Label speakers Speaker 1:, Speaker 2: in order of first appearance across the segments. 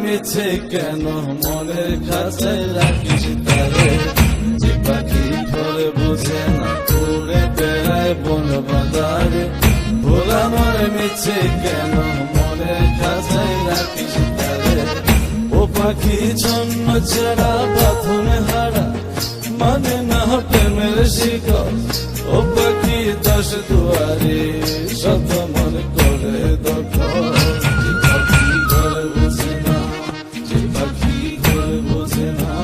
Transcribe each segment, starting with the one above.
Speaker 1: মিছে কেন মনের খাঁচায় রাখিস তারে, যে পাখি ঘরে বোঝে না উড়ে বেড়ায় বন বাঁধারে। ভুল আমার মিছে কেন মনের খাঁচায় রাখিস তারে, ও পাখি জন্ম ছাড়া বাঁধনে হারা মানে না প্রেমের শিকল। ও পাখি দশ দুয়ারে শত মন করে দখল, যে পাখি ঘরে বোঝে না, যে পাখি ঘরে বোঝে না।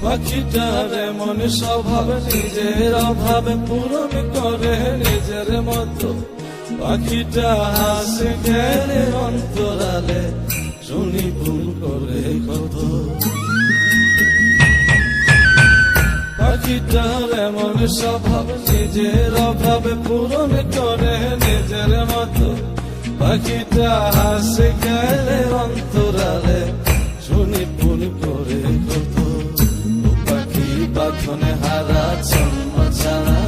Speaker 1: পাখিটার এমন স্বভাব নিজের অভাবে পূরণ করে নিজের মতো। পাখিটা হাসে গেলে অন্তরালে শুনি ভুল করে কত। পাখিটার এমন স্বভাব নিজের অভাবে পূরণ করে নিজের মতো। পাখিটা হাসে গেলে অন্তরালে শুনি ভুল করে কত। বাঁধনে হারা জন্ম ছাড়া